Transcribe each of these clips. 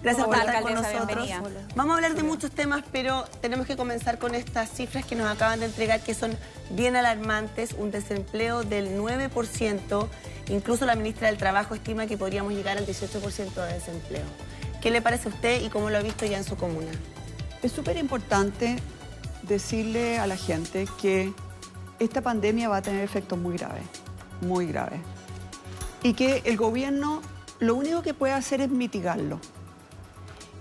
Gracias por estar con alcaldesa, nosotros. bienvenida. Vamos a hablar de muchos temas, pero tenemos que comenzar con estas cifras que nos acaban de entregar, que son bien alarmantes. Un desempleo del 9%. Incluso la ministra del Trabajo estima que podríamos llegar al 18% de desempleo. ¿Qué le parece a usted y cómo lo ha visto ya en su comuna? Es súper importante decirle a la gente que esta pandemia va a tener efectos muy graves. Y que el gobierno lo único que puede hacer es mitigarlo.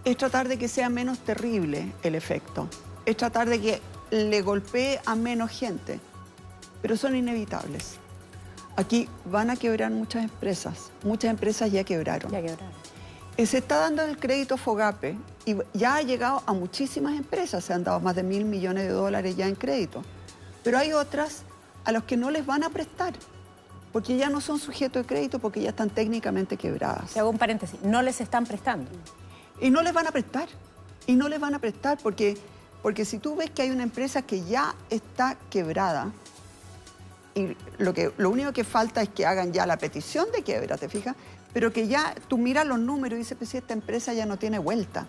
Es tratar de que sea menos terrible el efecto. Es tratar de que le golpee a menos gente. Pero son inevitables. Aquí van a quebrar muchas empresas. Muchas empresas ya quebraron. Se está dando el crédito FOGAPE y ya ha llegado a muchísimas empresas. Se han dado más de $1.000 millones ya en crédito. Pero hay otras a las que no les van a prestar, porque ya no son sujetos de crédito, porque ya están técnicamente quebradas. Te hago un paréntesis, no les están prestando. Y no les van a prestar. Y no les van a prestar porque si tú ves que hay una empresa que ya está quebrada, y lo único que falta es que hagan ya la petición de quiebra, ¿te fijas? Pero que ya tú miras los números y dices, pues si esta empresa ya no tiene vuelta,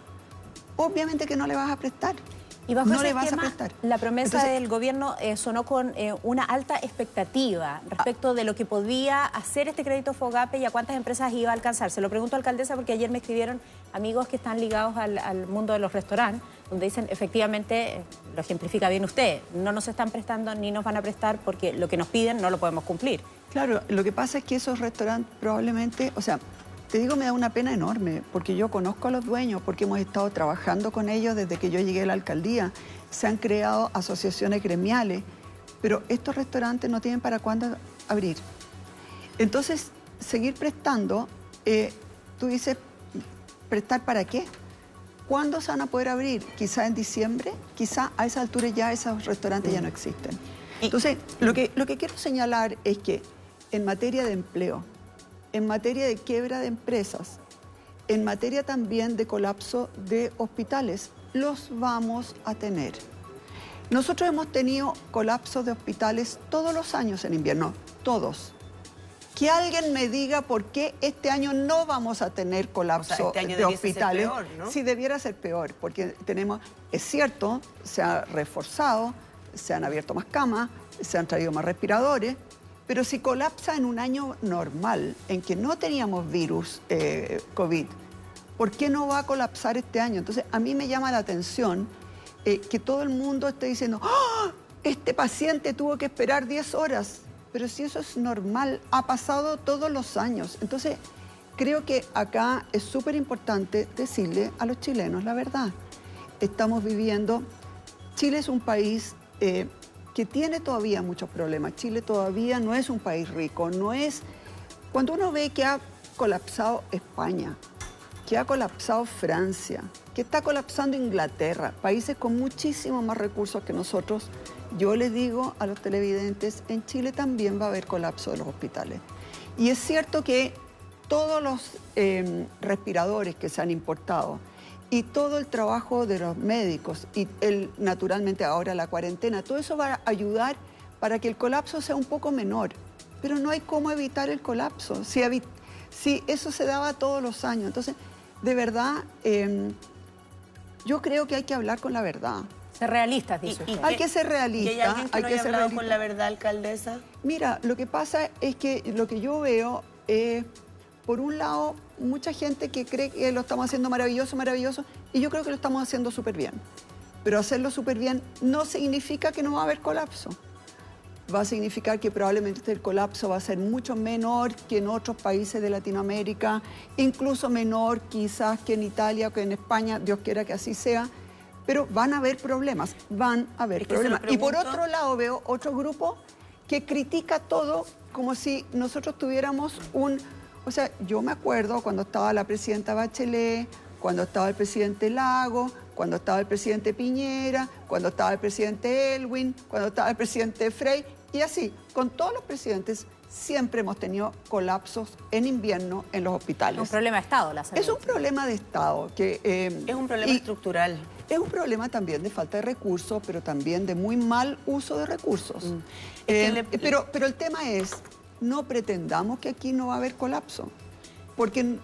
obviamente que no le vas a prestar. Y bajo no ese le vas esquema, a prestar. la promesa Entonces, del gobierno sonó con una alta expectativa respecto de lo que podía hacer este crédito FOGAPE y a cuántas empresas iba a alcanzar. Se lo pregunto, alcaldesa, porque ayer me escribieron amigos que están ligados al mundo de los restaurantes, donde dicen, efectivamente, lo ejemplifica bien usted, no nos están prestando ni nos van a prestar porque lo que nos piden no lo podemos cumplir. Claro, lo que pasa es que esos restaurantes probablemente, o sea, te digo, me da una pena enorme, porque yo conozco a los dueños, porque hemos estado trabajando con ellos desde que yo llegué a la alcaldía. Se han creado asociaciones gremiales, pero estos restaurantes no tienen para cuándo abrir. Entonces, seguir prestando, tú dices, ¿prestar para qué? ¿Cuándo se van a poder abrir? Quizá en diciembre, quizá a esa altura ya esos restaurantes ya no existen. Entonces, lo que quiero señalar es que en materia de empleo, en materia de quiebra de empresas, en materia también de colapso de hospitales, los vamos a tener. Nosotros hemos tenido colapsos de hospitales todos los años en invierno, todos. Que alguien me diga por qué este año no vamos a tener colapso de hospitales. Peor, ¿no? Sí, debiera ser peor, porque tenemos, es cierto, se ha reforzado, se han abierto más camas, se han traído más respiradores, pero si colapsa en un año normal, en que no teníamos virus COVID, ¿por qué no va a colapsar este año? Entonces, a mí me llama la atención que todo el mundo esté diciendo, ¡oh! Este paciente tuvo que esperar 10 horas. Pero si eso es normal, ha pasado todos los años. Entonces, creo que acá es súper importante decirle a los chilenos la verdad. Estamos viviendo, Chile es un país que tiene todavía muchos problemas. Chile todavía no es un país rico, no es... Cuando uno ve que ha colapsado España, que ha colapsado Francia, que está colapsando Inglaterra, países con muchísimos más recursos que nosotros, yo les digo a los televidentes, en Chile también va a haber colapso de los hospitales. Y es cierto que todos los respiradores que se han importado y todo el trabajo de los médicos y naturalmente ahora la cuarentena, todo eso va a ayudar para que el colapso sea un poco menor. Pero no hay cómo evitar el colapso, si eso se daba todos los años. Entonces, de verdad, yo creo que hay que hablar con la verdad. Ser realistas, dice usted. Hay que ser realista. ¿Y hay alguien que no haya hablado con la verdad, alcaldesa? Mira, lo que pasa es que lo que yo veo es, por un lado, mucha gente que cree que lo estamos haciendo maravilloso, y yo creo que lo estamos haciendo súper bien. Pero hacerlo súper bien no significa que no va a haber colapso. Va a significar que probablemente el colapso va a ser mucho menor que en otros países de Latinoamérica, incluso menor quizás que en Italia o que en España, Dios quiera que así sea, pero van a haber problemas, Y por otro lado veo otro grupo que critica todo como si nosotros tuviéramos O sea, yo me acuerdo cuando estaba la presidenta Bachelet, cuando estaba el presidente Lago, cuando estaba el presidente Piñera, cuando estaba el presidente Elwin, cuando estaba el presidente Frey, y así, con todos los presidentes siempre hemos tenido colapsos en invierno en los hospitales. Es un problema de Estado, la salud. Es un problema de Estado. Es un problema estructural. Es un problema también de falta de recursos, pero también de muy mal uso de recursos. Pero el tema es, no pretendamos que aquí no va a haber colapso, porque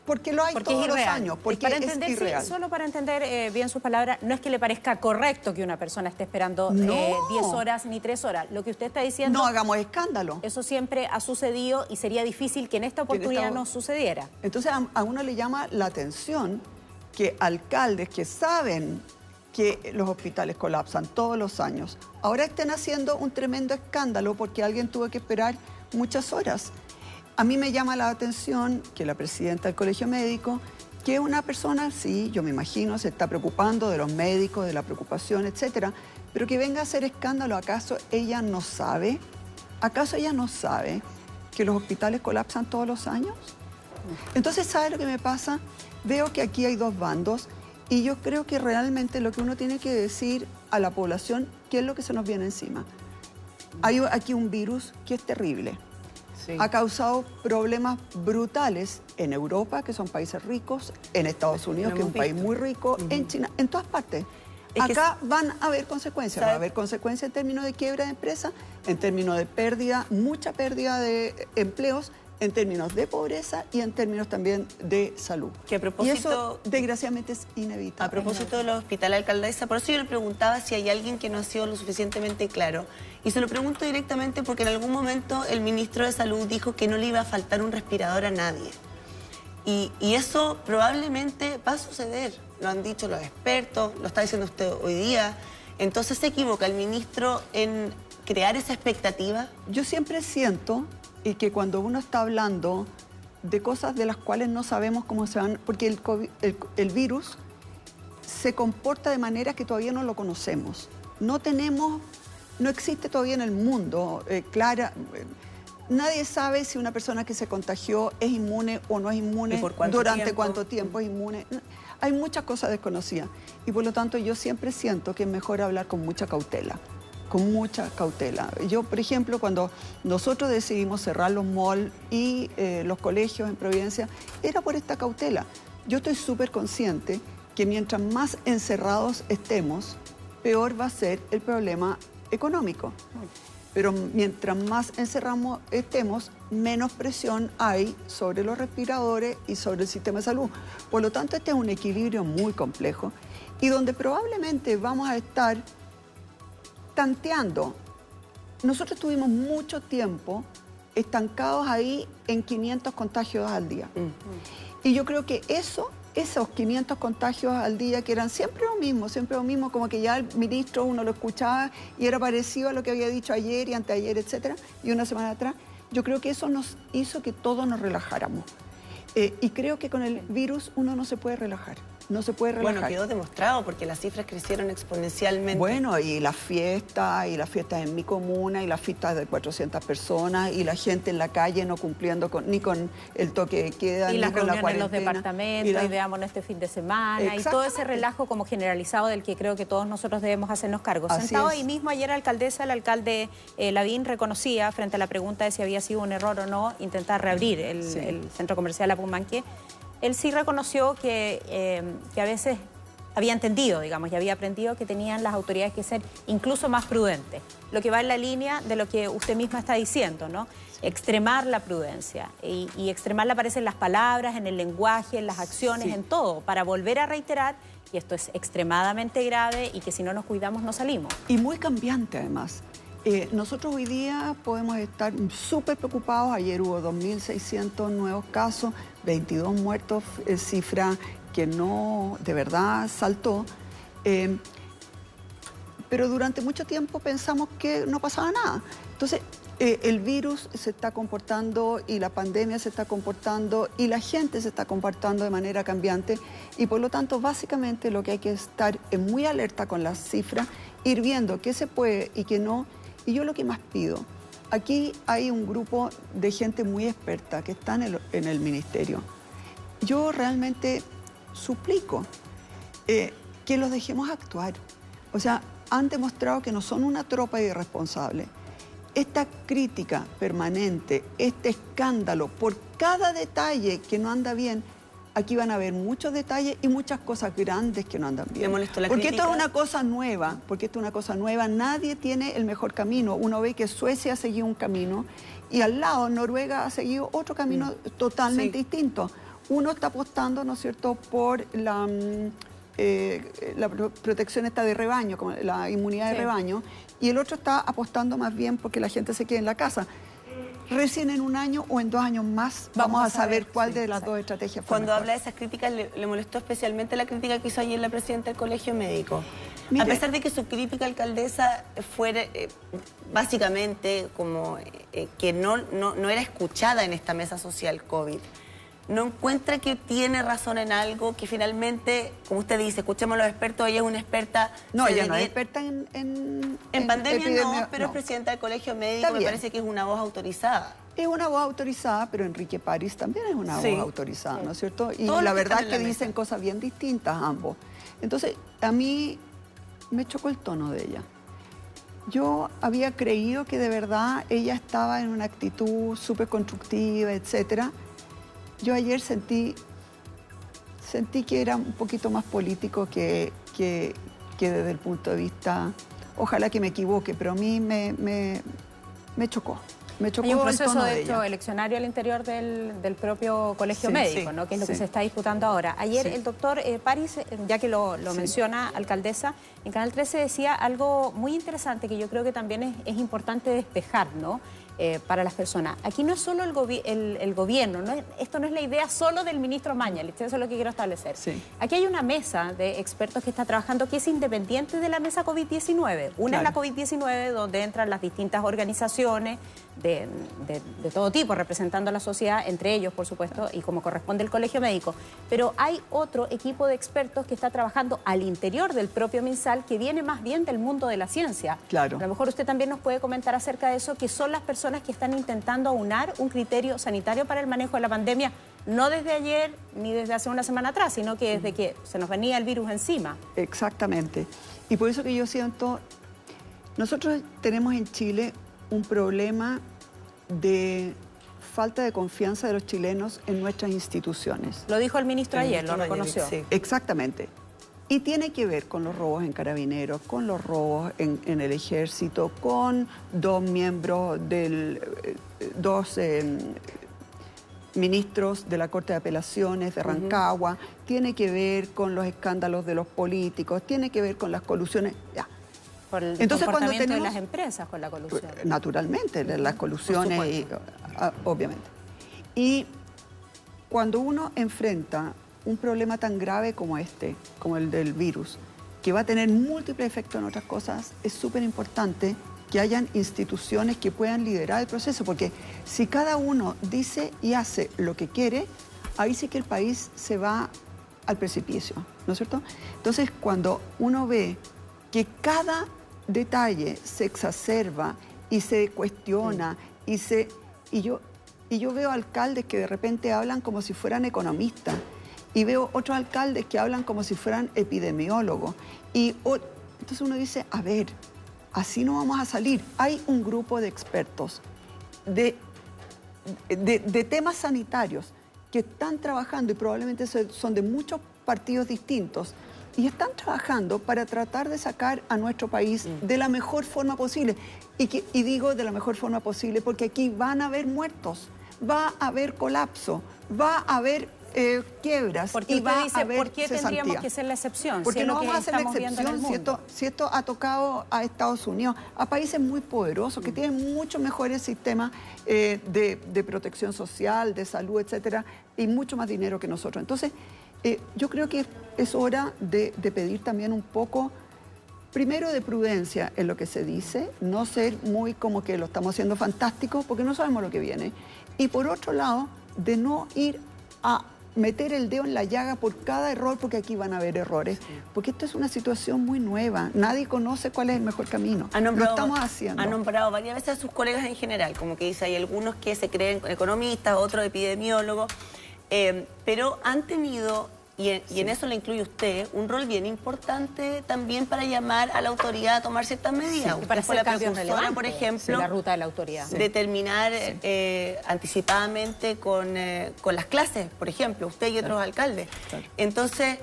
Porque lo hay todos los años, porque para es entender, irreal. sí, solo para entender bien sus palabras, no es que le parezca correcto que una persona esté esperando No. 10 horas ni 3 horas. Lo que usted está diciendo... No hagamos escándalo. Eso siempre ha sucedido y sería difícil que en esta oportunidad no sucediera. Entonces a uno le llama la atención que alcaldes que saben que los hospitales colapsan todos los años, ahora estén haciendo un tremendo escándalo porque alguien tuvo que esperar muchas horas. A mí me llama la atención que la presidenta del Colegio Médico, que una persona, sí, yo me imagino, se está preocupando de los médicos, de la preocupación, etcétera, pero que venga a hacer escándalo, ¿acaso ella no sabe? ¿Acaso ella no sabe que los hospitales colapsan todos los años? Entonces, ¿sabe lo que me pasa? Veo que aquí hay dos bandos y yo creo que realmente lo que uno tiene que decir a la población, ¿qué es lo que se nos viene encima? Hay aquí un virus que es terrible. Sí. Ha causado problemas brutales en Europa, que son países ricos, en Estados Unidos, que es un país muy rico, en China, en todas partes. Acá van a haber consecuencias. ¿Sabe? Va a haber consecuencias en términos de quiebra de empresas, en términos de pérdida, mucha pérdida de empleos, en términos de pobreza y en términos también de salud. Que a propósito, y eso, desgraciadamente, es inevitable. A propósito de los hospitales, alcaldesa, por eso yo le preguntaba si hay alguien que no ha sido lo suficientemente claro. Y se lo pregunto directamente porque en algún momento el ministro de Salud dijo que no le iba a faltar un respirador a nadie. Y eso probablemente va a suceder. Lo han dicho los expertos, lo está diciendo usted hoy día. Entonces, ¿se equivoca el ministro en crear esa expectativa? Yo siempre siento que cuando uno está hablando de cosas de las cuales no sabemos cómo se van, porque el virus se comporta de manera que todavía no lo conocemos. No existe todavía en el mundo clara. Nadie sabe si una persona que se contagió es inmune o no es inmune, durante cuánto tiempo es inmune. Hay muchas cosas desconocidas y por lo tanto yo siempre siento que es mejor hablar con mucha cautela. Con mucha cautela. Yo, por ejemplo, cuando nosotros decidimos cerrar los malls y los colegios en Providencia, era por esta cautela. Yo estoy súper consciente que mientras más encerrados estemos, peor va a ser el problema económico. Pero mientras más encerrados estemos, menos presión hay sobre los respiradores y sobre el sistema de salud. Por lo tanto, este es un equilibrio muy complejo y donde probablemente vamos a estar tanteando. Nosotros tuvimos mucho tiempo estancados ahí en 500 contagios al día. Y yo creo que esos 500 contagios al día, que eran siempre lo mismo, como que ya el ministro uno lo escuchaba y era parecido a lo que había dicho ayer y anteayer, etcétera, y una semana atrás, yo creo que eso nos hizo que todos nos relajáramos. Y creo que con el virus uno no se puede relajar. No se puede relajar. Bueno, quedó demostrado porque las cifras crecieron exponencialmente. Bueno, y las fiestas en mi comuna, y las fiestas de 400 personas, y la gente en la calle no cumpliendo ni con el toque de queda, ni con la cuarentena. Y las reuniones en los departamentos, y veámonos este fin de semana, y todo ese relajo como generalizado del que creo que todos nosotros debemos hacernos cargo. Sentado ahí mismo ayer, alcaldesa, el alcalde Lavín reconocía, frente a la pregunta de si había sido un error o no, intentar reabrir el centro comercial Apumanque. Él sí reconoció que a veces había entendido, digamos, y había aprendido que tenían las autoridades que ser incluso más prudentes. Lo que va en la línea de lo que usted misma está diciendo, ¿no? Extremar la prudencia. Y extremarla aparece en las palabras, en el lenguaje, en las acciones, en todo, para volver a reiterar que esto es extremadamente grave y que si no nos cuidamos no salimos. Y muy cambiante, además. Nosotros hoy día podemos estar súper preocupados. Ayer hubo 2.600 nuevos casos, 22 muertos, cifra que no, de verdad, saltó. Pero durante mucho tiempo pensamos que no pasaba nada. Entonces, el virus se está comportando y la pandemia se está comportando y la gente se está comportando de manera cambiante y por lo tanto, básicamente, lo que hay que estar es muy alerta con las cifras, ir viendo qué se puede y qué no. Y yo lo que más pido, aquí hay un grupo de gente muy experta que está en el ministerio. Yo realmente suplico que los dejemos actuar. O sea, han demostrado que no son una tropa de irresponsables. Esta crítica permanente, este escándalo por cada detalle que no anda bien, aquí van a haber muchos detalles y muchas cosas grandes que no andan bien. Porque esto es una cosa nueva, nadie tiene el mejor camino. Uno ve que Suecia ha seguido un camino y al lado Noruega ha seguido otro camino totalmente distinto. uno está apostando, ¿no es cierto?, por la protección esta de rebaño, como la inmunidad de rebaño, y el otro está apostando más bien porque la gente se quede en la casa. Recién en 1 año o en 2 años más vamos a saber cuál de las dos estrategias fue Cuando mejor. habla de esas críticas, le molestó especialmente la crítica que hizo ayer la presidenta del Colegio Médico. Mire, a pesar de que su crítica, alcaldesa, fuera básicamente como que no era escuchada en esta mesa social COVID, ¿no encuentra que tiene razón en algo que finalmente, como usted dice, escuchemos a los expertos, ella es una experta... No, ella no es experta en pandemia no, pero es presidenta del Colegio Médico, me parece que es una voz autorizada. Es una voz autorizada, pero Enrique París también es una voz autorizada, ¿no es cierto? Y Todos la los que verdad están es en que la dicen mesa. cosas bien distintas ambos. Entonces, a mí me chocó el tono de ella. Yo había creído que de verdad ella estaba en una actitud súper constructiva, etcétera. Yo ayer sentí que era un poquito más político que desde el punto de vista... Ojalá que me equivoque, pero a mí me chocó. Me chocó Hay un el proceso, tono de de hecho, ella. eleccionario al interior del propio Colegio Sí, Médico, sí, ¿no? Que es lo que sí. se está disputando ahora. Ayer el doctor París, ya que lo Sí. menciona, alcaldesa, en Canal 13 decía algo muy interesante que yo creo que también es importante despejar, ¿no? Para las personas. Aquí no es solo el gobierno, esto no es la idea solo del ministro Mañalich, eso es lo que quiero establecer. Sí. Aquí hay una mesa de expertos que está trabajando que es independiente de la mesa COVID-19. Una es la COVID-19, donde entran las distintas organizaciones de todo tipo, representando a la sociedad, entre ellos, por supuesto, y como corresponde el Colegio Médico. Pero hay otro equipo de expertos que está trabajando al interior del propio MinSal, que viene más bien del mundo de la ciencia. Claro. A lo mejor usted también nos puede comentar acerca de eso, que son las personas que están intentando aunar un criterio sanitario para el manejo de la pandemia, no desde ayer ni desde hace una semana atrás, sino que desde que se nos venía el virus encima. Exactamente. Y por eso que yo siento, nosotros tenemos en Chile un problema de falta de confianza de los chilenos en nuestras instituciones. Lo dijo el ministro ayer, lo reconoció. Sí. Exactamente. Y tiene que ver con los robos en Carabineros, con los robos en el Ejército, con 2 miembros dos ministros de la Corte de Apelaciones de Rancagua, tiene que ver con los escándalos de los políticos, tiene que ver con las colusiones. Ya. Por el Entonces, cuando comportamiento de tenemos- las empresas con la colusión. Naturalmente, las colusiones, y, obviamente. Y cuando uno enfrenta un problema tan grave como este, como el del virus, que va a tener múltiples efectos en otras cosas, es súper importante que hayan instituciones que puedan liderar el proceso, porque si cada uno dice y hace lo que quiere, ahí sí que el país se va al precipicio, ¿no es cierto? Entonces, cuando uno ve que cada detalle se exacerba y se cuestiona y yo veo alcaldes que de repente hablan como si fueran economistas y veo otros alcaldes que hablan como si fueran epidemiólogos entonces uno dice, a ver, así no vamos a salir. Hay un grupo de expertos de temas sanitarios que están trabajando y probablemente son de muchos partidos distintos y están trabajando para tratar de sacar a nuestro país de la mejor forma posible. Y digo de la mejor forma posible porque aquí van a haber muertos, va a haber colapso, va a haber quiebras. Porque y usted va a dice, haber ¿por qué tendríamos cesantía. que ser la excepción? Porque si es no lo que vamos a hacer la estamos viendo en el excepción mundo? si esto ha tocado a Estados Unidos, a países muy poderosos que tienen muchos mejores sistemas de protección social, de salud, etcétera, y mucho más dinero que nosotros. Entonces, yo creo que es hora de pedir también un poco, primero, de prudencia en lo que se dice, no ser muy como que lo estamos haciendo fantástico, porque no sabemos lo que viene. Y por otro lado, de no ir a meter el dedo en la llaga por cada error, porque aquí van a haber errores. Porque esto es una situación muy nueva. Nadie conoce cuál es el mejor camino. Lo estamos haciendo. Ha nombrado varias veces a sus colegas en general, como que dice, hay algunos que se creen economistas, otros epidemiólogos, pero han tenido, y en eso le incluye usted, un rol bien importante también para llamar a la autoridad a tomar ciertas medidas. Y para Usted fue hacer la cambios precursora, relevantes por ejemplo, en la ruta de la autoridad. determinar anticipadamente con las clases, por ejemplo, usted y otros alcaldes. Claro. Entonces,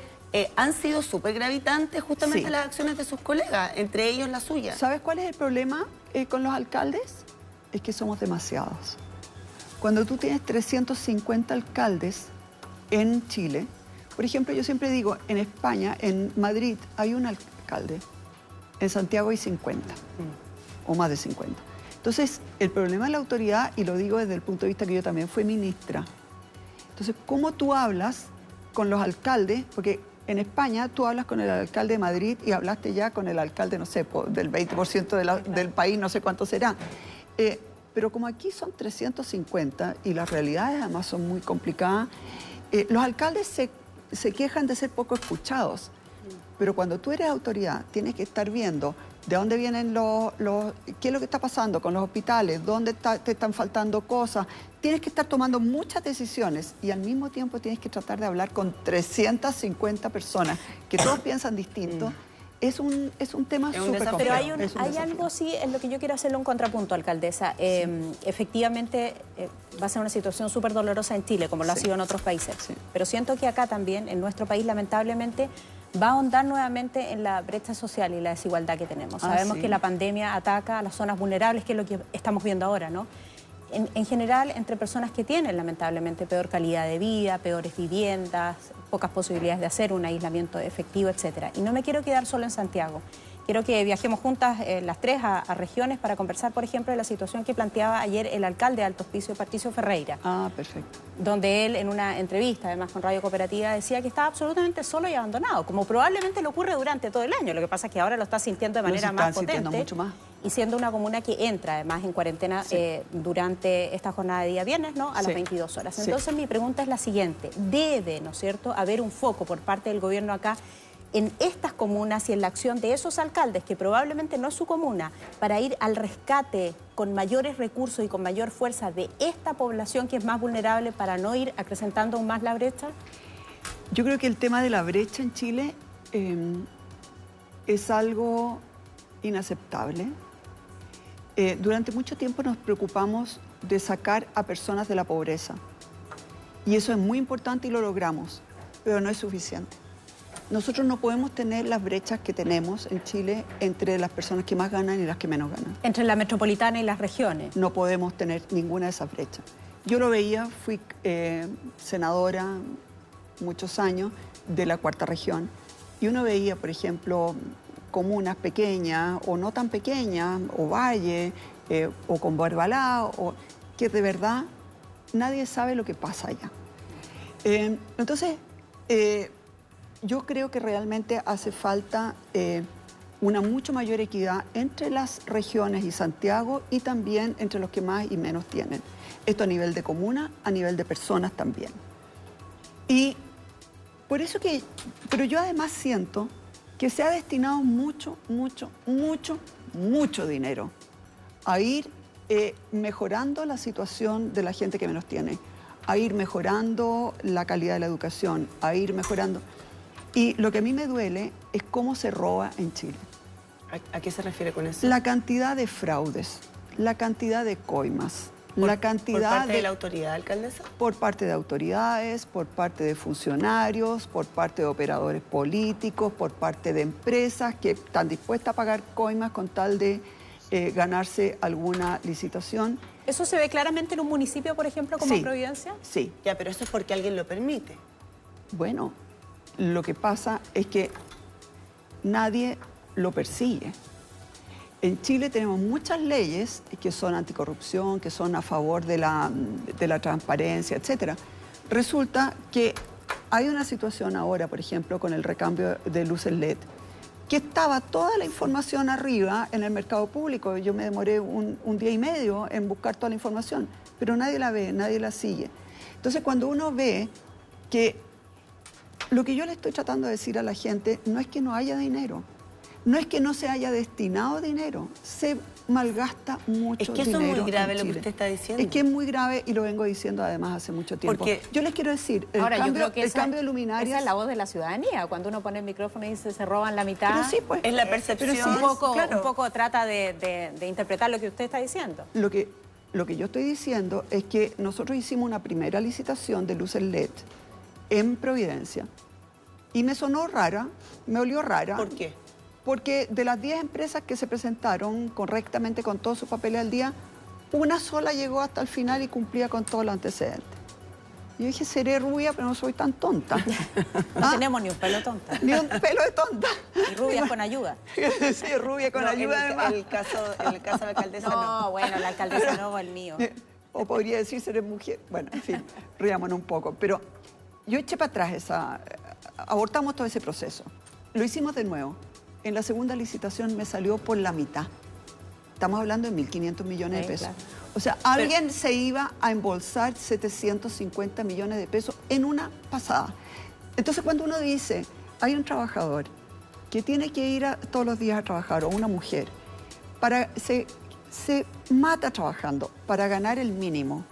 han sido súper gravitantes justamente Sí. las acciones de sus colegas, entre ellos la suya. ¿Sabes cuál es el problema con los alcaldes? Es que somos demasiados. Cuando tú tienes 350 alcaldes, en Chile, por ejemplo, yo siempre digo, en España, en Madrid, hay un alcalde, en Santiago hay 50, o más de 50. Entonces, el problema de la autoridad, y lo digo desde el punto de vista que yo también fui ministra, entonces, ¿cómo tú hablas con los alcaldes? Porque en España tú hablas con el alcalde de Madrid y hablaste ya con el alcalde, no sé, del 20% del país, no sé cuánto será. Pero como aquí son 350 y las realidades además son muy complicadas, los alcaldes se quejan de ser poco escuchados. Pero cuando tú eres autoridad, tienes que estar viendo de dónde vienen qué es lo que está pasando con los hospitales, dónde te están faltando cosas. Tienes que estar tomando muchas decisiones y al mismo tiempo tienes que tratar de hablar con 350 personas que todos piensan distinto. Es un tema súper complejo. Pero hay algo, sí, en lo que yo quiero hacerle un contrapunto, alcaldesa. Efectivamente, va a ser una situación súper dolorosa en Chile, como lo ha sido en otros países. Sí. Pero siento que acá también, en nuestro país, lamentablemente, va a ahondar nuevamente en la brecha social y la desigualdad que tenemos. Sabemos que la pandemia ataca a las zonas vulnerables, que es lo que estamos viendo ahora, ¿no? En general, entre personas que tienen, lamentablemente, peor calidad de vida, peores viviendas, pocas posibilidades de hacer un aislamiento efectivo, etc. Y no me quiero quedar solo en Santiago. Quiero que viajemos juntas las tres a regiones para conversar, por ejemplo, de la situación que planteaba ayer el alcalde de Alto Hospicio, Patricio Ferreira. Ah, perfecto. Donde él, en una entrevista, además con Radio Cooperativa, decía que estaba absolutamente solo y abandonado, como probablemente le ocurre durante todo el año. Lo que pasa es que ahora lo está sintiendo de manera más potente. Mucho más. Y siendo una comuna que entra, además, en cuarentena durante esta jornada de día viernes, ¿no? A las 22 horas. Entonces, mi pregunta es la siguiente. Debe, ¿no es cierto?, haber un foco por parte del gobierno acá en estas comunas y en la acción de esos alcaldes, que probablemente no es su comuna, para ir al rescate con mayores recursos y con mayor fuerza de esta población que es más vulnerable, para no ir acrecentando aún más la brecha? Yo creo que el tema de la brecha en Chile es algo inaceptable. Durante mucho tiempo nos preocupamos de sacar a personas de la pobreza. Y eso es muy importante y lo logramos, pero no es suficiente. Nosotros no podemos tener las brechas que tenemos en Chile entre las personas que más ganan y las que menos ganan. Entre la metropolitana y las regiones. No podemos tener ninguna de esas brechas. Yo lo veía, fui senadora muchos años de la Cuarta Región y uno veía, por ejemplo, comunas pequeñas o no tan pequeñas, o Valle, o con Barbalá, que de verdad nadie sabe lo que pasa allá. Entonces, yo creo que realmente hace falta una mucho mayor equidad entre las regiones y Santiago, y también entre los que más y menos tienen. Esto a nivel de comuna, a nivel de personas también. Y por eso pero yo además siento que se ha destinado mucho dinero a ir mejorando la situación de la gente que menos tiene, a ir mejorando la calidad de la educación, a ir mejorando. Y lo que a mí me duele es cómo se roba en Chile. ¿A qué se refiere con eso? La cantidad de fraudes, la cantidad de coimas, la cantidad ¿Por parte de la autoridad, alcaldesa? Por parte de autoridades, por parte de funcionarios, por parte de operadores políticos, por parte de empresas que están dispuestas a pagar coimas con tal de ganarse alguna licitación. ¿Eso se ve claramente en un municipio, por ejemplo, como Sí, Providencia? Sí. Ya, pero eso es porque alguien lo permite. Bueno, lo que pasa es que nadie lo persigue. En Chile tenemos muchas leyes que son anticorrupción, que son a favor de la transparencia, etc. Resulta que hay una situación ahora, por ejemplo, con el recambio de luces LED, que estaba toda la información arriba en el mercado público. Yo me demoré un día y medio en buscar toda la información, pero nadie la ve, nadie la sigue. Entonces, cuando uno ve que lo que yo le estoy tratando de decir a la gente no es que no haya dinero, no es que no se haya destinado dinero, se malgasta mucho dinero. Es que eso es muy grave lo que usted está diciendo. Es que es muy grave y lo vengo diciendo además hace mucho tiempo. Porque yo les quiero decir, el cambio de luminarias... Esa es la voz de la ciudadanía, cuando uno pone el micrófono y dice se roban la mitad. Pero sí, pues, es la percepción. Pero sí, un poco trata de interpretar lo que usted está diciendo. Lo que yo estoy diciendo es que nosotros hicimos una primera licitación de luces LED en Providencia y me sonó rara, me olió rara. ¿Por qué? Porque de las 10 empresas que se presentaron correctamente con todos sus papeles al día, una sola llegó hasta el final y cumplía con todos los antecedentes. Yo dije, seré rubia, pero no soy tan tonta. No tenemos ni un pelo tonta. Ni un pelo de tonta. Y rubias con ayuda. Sí, rubia con ayuda, además. En el caso de la alcaldesa no. No, bueno, la alcaldesa no, el mío. O podría decir seré mujer. Bueno, en fin, riámonos un poco. Pero yo eché para atrás abortamos todo ese proceso. Lo hicimos de nuevo. En la segunda licitación me salió por la mitad. Estamos hablando de 1.500 millones de pesos. Claro. O sea, alguien se iba a embolsar 750 millones de pesos en una pasada. Entonces, cuando uno dice, hay un trabajador que tiene que ir todos los días a trabajar, o una mujer, se mata trabajando para ganar el mínimo,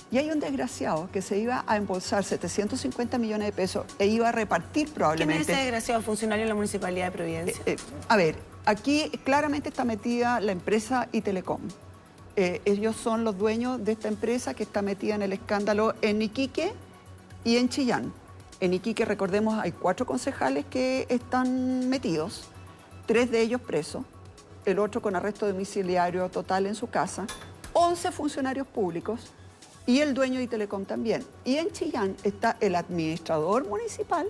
y hay un desgraciado que se iba a embolsar 750 millones de pesos e iba a repartir probablemente... ¿Quién es ese desgraciado funcionario de la Municipalidad de Providencia? A ver, aquí claramente está metida la empresa Itelecom. Ellos son los dueños de esta empresa que está metida en el escándalo en Iquique y en Chillán. En Iquique, recordemos, hay 4 concejales que están metidos, 3 de ellos presos, el otro con arresto domiciliario total en su casa, 11 funcionarios públicos y el dueño de Itelecom también. Y en Chillán está el administrador municipal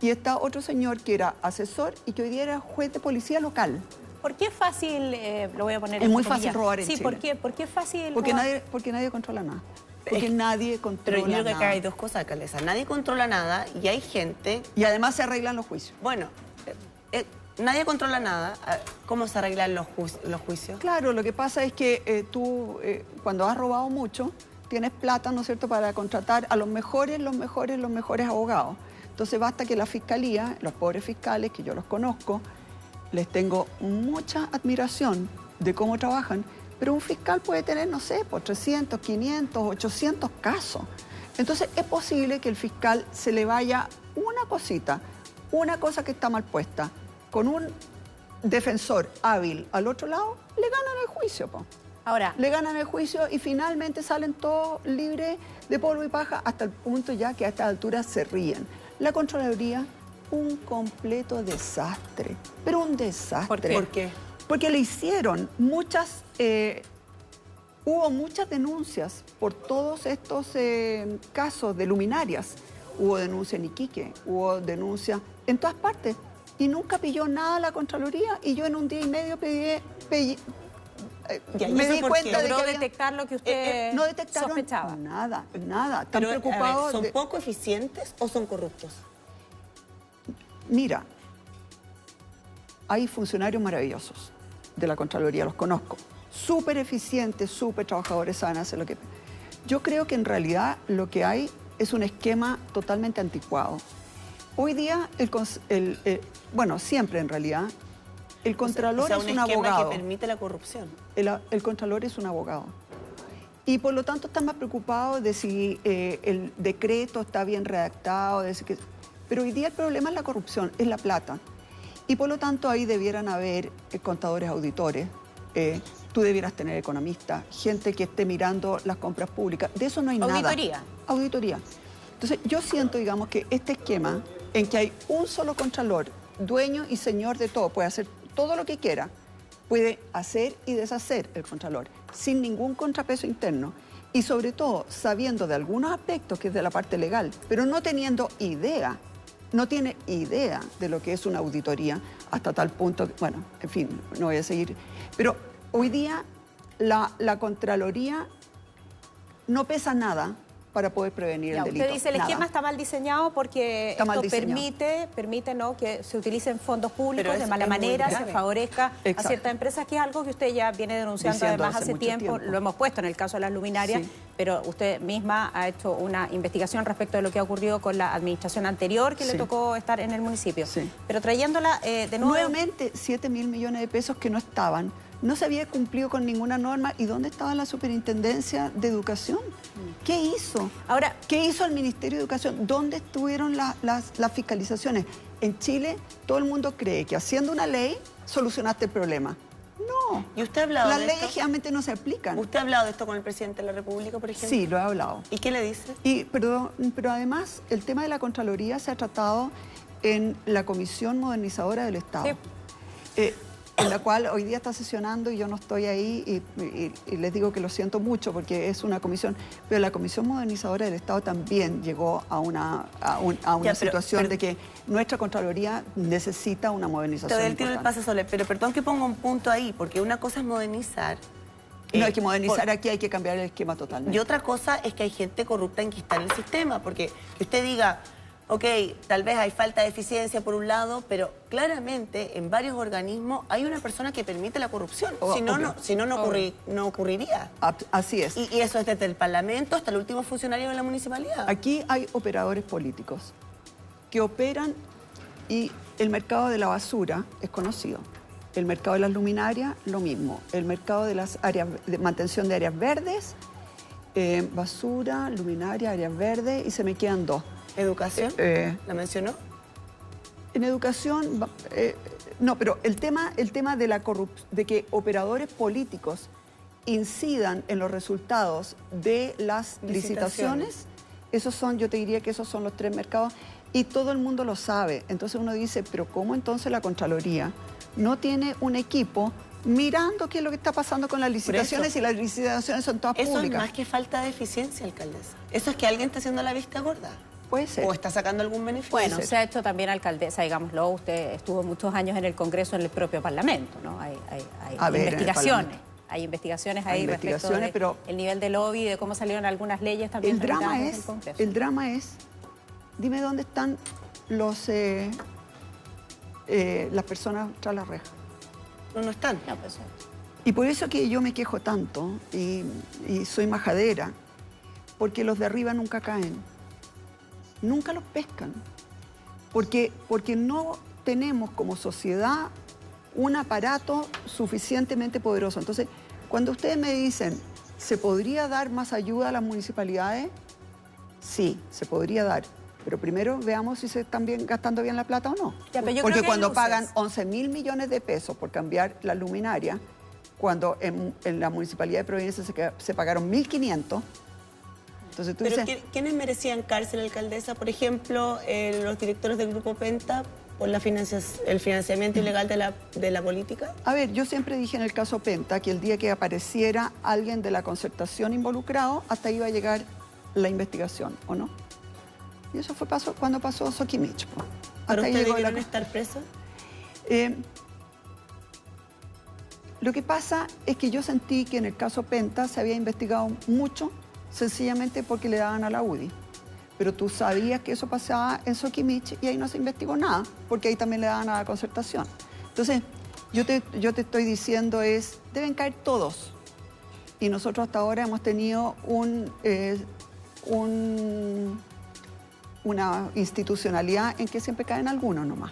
y está otro señor que era asesor y que hoy día era juez de policía local. ¿Por qué es fácil, lo voy a poner Es en muy comillas? fácil robar en Sí, Chile. ¿por qué es fácil Porque robar? nadie controla nada. Porque nadie Pero controla yo creo que acá nada. hay dos cosas, alcaldesa. Nadie controla nada y hay gente... Y además se arreglan los juicios. Bueno, nadie controla nada. ¿Cómo se arreglan los juicios? Claro, lo que pasa es que tú, cuando has robado mucho, tienes plata, ¿no es cierto?, para contratar a los mejores abogados. Entonces basta que la fiscalía, los pobres fiscales, que yo los conozco, les tengo mucha admiración de cómo trabajan, pero un fiscal puede tener, no sé, por 300, 500, 800 casos. Entonces es posible que el fiscal se le vaya una cosita, una cosa que está mal puesta, con un defensor hábil al otro lado, le ganan el juicio, po. Ahora, Le ganan el juicio y finalmente salen todos libres de polvo y paja hasta el punto ya que a estas alturas se ríen. La Contraloría, un completo desastre, pero un desastre. ¿Por qué? Porque le hicieron hubo muchas denuncias por todos estos casos de luminarias. Hubo denuncia en Iquique, hubo denuncia en todas partes y nunca pilló nada la Contraloría y yo en un día y medio me di cuenta de logró que detectar lo que usted no detectaron sospechaba. nada. Están Pero, preocupados. ¿son poco eficientes o son corruptos? Mira, hay funcionarios maravillosos de la Contraloría, los conozco. Súper eficientes, súper trabajadores, saben hacer lo que... Yo creo que en realidad lo que hay es un esquema totalmente anticuado. Hoy día, bueno, siempre en realidad, el Contralor es un esquema abogado. que permite la corrupción. El Contralor es un abogado. Y por lo tanto están más preocupados de si el decreto está bien redactado, pero hoy día el problema es la corrupción, es la plata. Y por lo tanto ahí debieran haber contadores auditores, tú debieras tener economistas, gente que esté mirando las compras públicas. De eso no hay nada. Auditoría. Auditoría. Entonces yo siento, digamos, que este esquema en que hay un solo Contralor, dueño y señor de todo, puede hacer todo lo que quiera, puede hacer y deshacer el Contralor, sin ningún contrapeso interno. Y sobre todo, sabiendo de algunos aspectos que es de la parte legal, pero no teniendo idea, no tiene idea de lo que es una auditoría, hasta tal punto, bueno, en fin, no voy a seguir. Pero hoy día la Contraloría no pesa nada para poder prevenir el delito. Usted dice el nada. esquema está mal diseñado porque Está mal esto diseñado. permite ¿no? que se utilicen fondos públicos Pero de es mala muy manera, se grave. favorezca a Exacto. ciertas empresas, que es algo que usted ya viene denunciando Diciendo además hace hace mucho tiempo, tiempo. lo hemos puesto en el caso de las luminarias, Sí. pero usted misma ha hecho una investigación respecto de lo que ha ocurrido con la administración anterior que le Sí. tocó estar en el municipio. Sí. Pero trayéndola de nuevo... Nuevamente, 7.000 millones de pesos que no estaban, no se había cumplido con ninguna norma. ¿Y dónde estaba la Superintendencia de Educación? ¿Qué hizo? Ahora, ¿Qué hizo el Ministerio de Educación? ¿Dónde estuvieron las fiscalizaciones? En Chile, todo el mundo cree que haciendo una ley solucionaste el problema. No. ¿Y usted ha hablado Las de leyes esto? generalmente no se aplican. ¿Usted ha hablado de esto con el presidente de la República, por ejemplo? Sí, lo he hablado. ¿Y qué le dice? Pero además, el tema de la Contraloría se ha tratado en la Comisión Modernizadora del Estado. Sí. en la cual hoy día está sesionando y yo no estoy ahí y les digo que lo siento mucho porque es una comisión, pero la Comisión Modernizadora del Estado también llegó a una situación de que nuestra Contraloría necesita una modernización. Te doy el tiro del pase, Sole, pero perdón que ponga un punto ahí, porque una cosa es modernizar. No hay que modernizar aquí, hay que cambiar el esquema totalmente. Y otra cosa es que hay gente corrupta en que está en el sistema, porque que usted diga, ok, tal vez hay falta de eficiencia por un lado, pero claramente en varios organismos hay una persona que permite la corrupción. Si no, no ocurriría. Así es. Y eso es desde el Parlamento hasta el último funcionario de la municipalidad. Aquí hay operadores políticos que operan y el mercado de la basura es conocido. El mercado de las luminarias, lo mismo. El mercado de las áreas de mantención de áreas verdes, basura, luminaria, áreas verdes, y se me quedan dos. ¿Educación? ¿La mencionó? En educación, no, pero el tema de la de que operadores políticos incidan en los resultados de las licitaciones, esos son, yo te diría que esos son los tres mercados, y todo el mundo lo sabe. Entonces uno dice, pero ¿cómo entonces la Contraloría no tiene un equipo mirando qué es lo que está pasando con las licitaciones y las licitaciones son todas públicas? Eso es más que falta de eficiencia, alcaldesa. Eso es que alguien está haciendo la vista gorda. Puede ser. ¿O está sacando algún beneficio? Bueno, se ha hecho también alcaldesa, digámoslo, usted estuvo muchos años en el Congreso, en el propio Parlamento, ¿no? Hay investigaciones. Hay investigaciones ahí respecto del nivel de lobby, de cómo salieron algunas leyes también. El drama es, dime dónde están las personas tras la reja. No están. No, pues, y por eso que yo me quejo tanto y soy majadera, porque los de arriba nunca caen, nunca los pescan, porque no tenemos como sociedad un aparato suficientemente poderoso. Entonces, cuando ustedes me dicen, ¿se podría dar más ayuda a las municipalidades? Sí, se podría dar. Pero primero veamos si se están gastando bien la plata o no. Ya, porque cuando pagan 11.000 millones de pesos por cambiar la luminaria, cuando en la Municipalidad de Providencia se pagaron 1.500, entonces tú dices... ¿Quiénes merecían cárcel, alcaldesa? Por ejemplo, los directores del Grupo Penta por el financiamiento ilegal de la política. A ver, yo siempre dije en el caso Penta que el día que apareciera alguien de la concertación involucrado, hasta iba a llegar la investigación, ¿o no? Y eso fue cuando pasó Soquimich. ¿Pero ustedes debieron estar presos? Lo que pasa es que yo sentí que en el caso Penta se había investigado mucho, sencillamente porque le daban a la UDI. Pero tú sabías que eso pasaba en Soquimich y ahí no se investigó nada, porque ahí también le daban a la concertación. Entonces, yo te estoy diciendo deben caer todos. Y nosotros hasta ahora hemos tenido una institucionalidad en que siempre caen algunos nomás.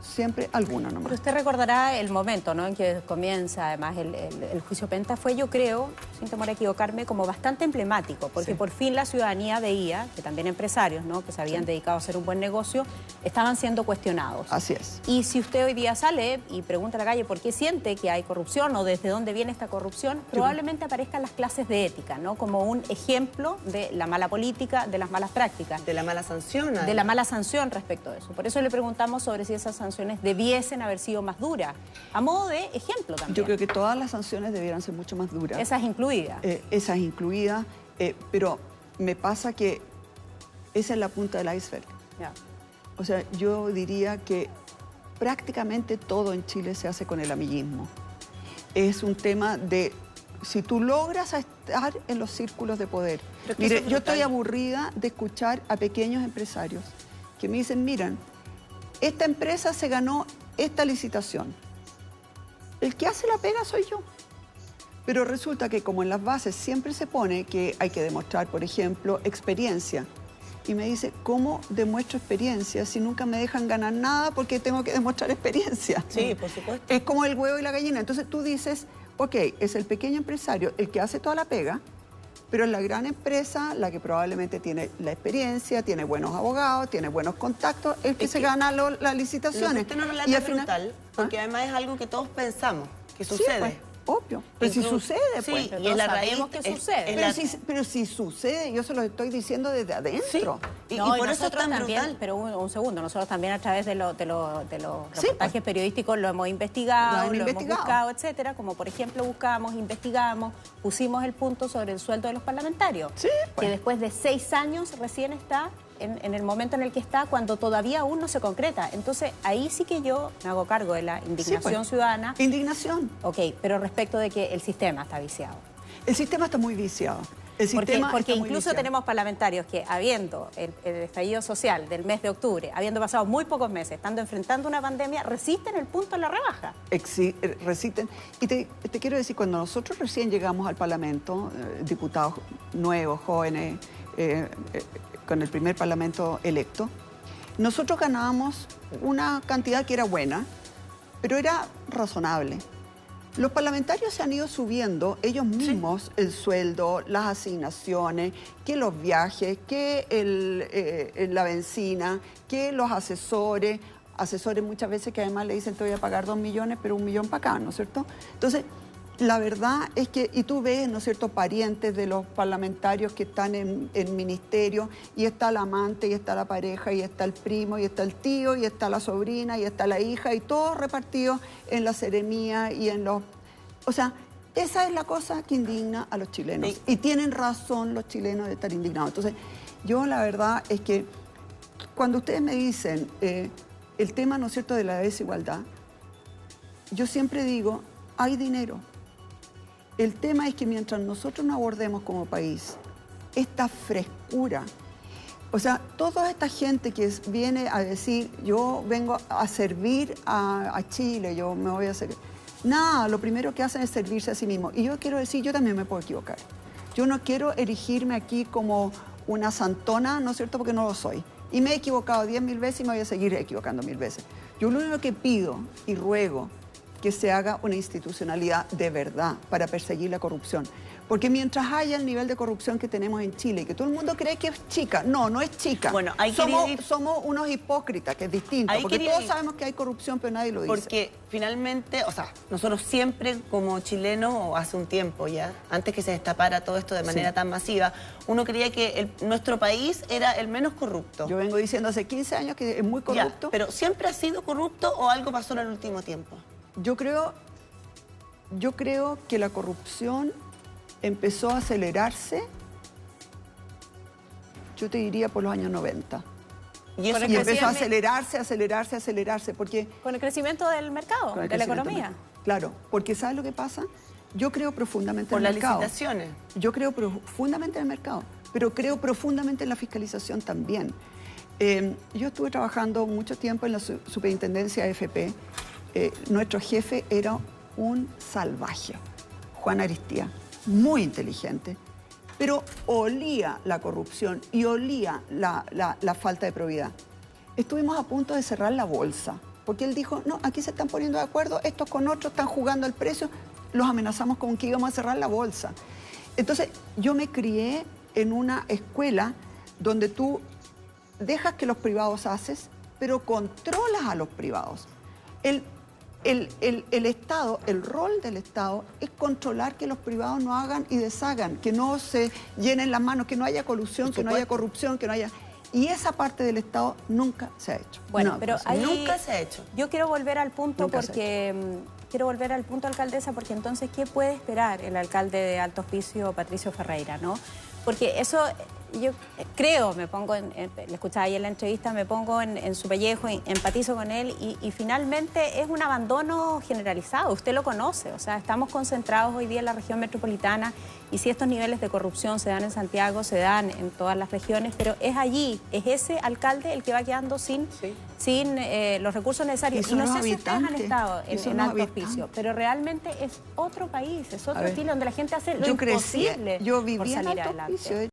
Siempre algunos nomás. Pero usted recordará el momento, ¿no?, en que comienza además el juicio Penta. Fue, yo creo, sin temor a equivocarme, como bastante emblemático, porque por fin la ciudadanía veía que también empresarios, ¿no?, que se habían dedicado a hacer un buen negocio, estaban siendo cuestionados. Así es. Y si usted hoy día sale y pregunta a la calle por qué siente que hay corrupción o desde dónde viene esta corrupción, probablemente aparezcan las clases de ética, ¿no?, como un ejemplo de la mala política, de las malas prácticas. De la mala sanción. De la mala sanción respecto de eso. Por eso le preguntamos sobre si esas sanciones debiesen haber sido más duras, a modo de ejemplo también. Yo creo que todas las sanciones debieran ser mucho más duras. Esas incluidas. Esas incluidas, pero me pasa que esa es la punta del iceberg. Ya. O sea, yo diría que prácticamente todo en Chile se hace con el amiguismo. Es un tema de, si tú logras estar en los círculos de poder. Mire, yo estoy aburrida de escuchar a pequeños empresarios que me dicen, miren, esta empresa se ganó esta licitación. El que hace la pega soy yo. Pero resulta que como en las bases siempre se pone que hay que demostrar, por ejemplo, experiencia. Y me dice, ¿cómo demuestro experiencia si nunca me dejan ganar nada porque tengo que demostrar experiencia? Sí, por supuesto. Es como el huevo y la gallina. Entonces tú dices, ok, es el pequeño empresario el que hace toda la pega, pero es la gran empresa la que probablemente tiene la experiencia, tiene buenos abogados, tiene buenos contactos, el que se gana las licitaciones. Usted no relata brutal, porque además es algo que todos pensamos que sucede. Sí, pues, Obvio. Pero si sucede, pues. Sí, Pero y no en la sabemos raíz que sucede. Pero si sucede, yo se lo estoy diciendo desde adentro. Sí. No, y por eso es nosotros tan también, brutal. pero un segundo, nosotros también a través de los Sí, reportajes pues. periodísticos lo hemos investigado, Lo han hemos investigado. buscado, etcétera, como por ejemplo buscamos, investigamos, pusimos el punto sobre el sueldo de los parlamentarios, Sí, pues. que después de 6 años recién está en el momento en el que está, cuando todavía aún no se concreta. Entonces, ahí sí que yo me hago cargo de la indignación Sí, pues. ciudadana. Indignación. Ok, pero respecto de que el sistema está viciado. El sistema está muy viciado. El sistema Porque está muy incluso viciado. tenemos parlamentarios que, habiendo el estallido social del mes de octubre, habiendo pasado muy pocos meses, estando enfrentando una pandemia, resisten el punto en la rebaja. Resisten. Y te quiero decir, cuando nosotros recién llegamos al Parlamento, diputados nuevos, jóvenes, con el primer Parlamento electo, nosotros ganábamos una cantidad que era buena, pero era razonable. Los parlamentarios se han ido subiendo ellos mismos el sueldo, las asignaciones, que los viajes, que la benzina, que los asesores muchas veces que además le dicen te voy a pagar 2 millones, pero 1 millón para acá, ¿no es cierto? Entonces, la verdad es que, y tú ves, ¿no es cierto?, parientes de los parlamentarios que están en ministerio, y está el amante, y está la pareja, y está el primo, y está el tío, y está la sobrina, y está la hija, y todos repartidos en la seremía y en los... O sea, esa es la cosa que indigna a los chilenos. Sí. Y tienen razón los chilenos de estar indignados. Entonces, yo la verdad es que cuando ustedes me dicen el tema, ¿no es cierto?, de la desigualdad, yo siempre digo, hay dinero. El tema es que mientras nosotros no abordemos como país esta frescura, o sea, toda esta gente que viene a decir, yo vengo a servir a Chile, yo me voy a servir. Nada, lo primero que hacen es servirse a sí mismos. Y yo quiero decir, yo también me puedo equivocar. Yo no quiero erigirme aquí como una santona, ¿no es cierto?, porque no lo soy. Y me he equivocado 10.000 veces y me voy a seguir equivocando 1000 veces. Yo lo único que pido y ruego que se haga una institucionalidad de verdad para perseguir la corrupción. Porque mientras haya el nivel de corrupción que tenemos en Chile y que todo el mundo cree que es chica, no, no es chica. Bueno, somos unos hipócritas, que es distinto, porque todos sabemos que hay corrupción, pero nadie lo dice. Porque finalmente, o sea, nosotros siempre como chilenos, o hace un tiempo ya, antes que se destapara todo esto de manera tan masiva, uno creía que nuestro país era el menos corrupto. Yo vengo diciendo hace 15 años que es muy corrupto. Ya, pero ¿siempre ha sido corrupto o algo pasó en el último tiempo? Yo creo que la corrupción empezó a acelerarse, yo te diría por los años 90. Y empezó a acelerarse, porque... Con el crecimiento del mercado, de la economía. Claro, porque ¿sabes lo que pasa? Yo creo profundamente por en el las mercado. licitaciones. Yo creo profundamente en el mercado, pero creo profundamente en la fiscalización también. Yo estuve trabajando mucho tiempo en la superintendencia AFP. Nuestro jefe era un salvaje, Juan Aristía, muy inteligente, pero olía la corrupción y olía la falta de probidad. Estuvimos a punto de cerrar la bolsa, porque él dijo, no, aquí se están poniendo de acuerdo, estos con otros están jugando al precio, los amenazamos con que íbamos a cerrar la bolsa. Entonces, yo me crié en una escuela donde tú dejas que los privados haces, pero controlas a los privados. El Estado, el rol del Estado es controlar que los privados no hagan y deshagan, que no se llenen las manos, que no haya colusión, que no haya corrupción, que no haya... Y esa parte del Estado nunca se ha hecho. Bueno, no, pero ahí nunca se ha hecho. Yo quiero volver al punto Nunca porque... Quiero volver al punto, alcaldesa, porque entonces, ¿qué puede esperar el alcalde de Alto Hospicio, Patricio Ferreira, no? Porque eso, yo creo, le escuchaba ahí en la entrevista, me pongo en su pellejo, empatizo con él y finalmente es un abandono generalizado, usted lo conoce, o sea, estamos concentrados hoy día en la región metropolitana y si estos niveles de corrupción se dan en Santiago, se dan en todas las regiones, pero es allí, es ese alcalde el que va quedando sin los recursos necesarios. Y no sé si ustedes han estado en Alto Hospicio, pero realmente es otro país, es otro estilo donde la gente hace lo imposible yo viví por en salir Alto adelante. Hospicio.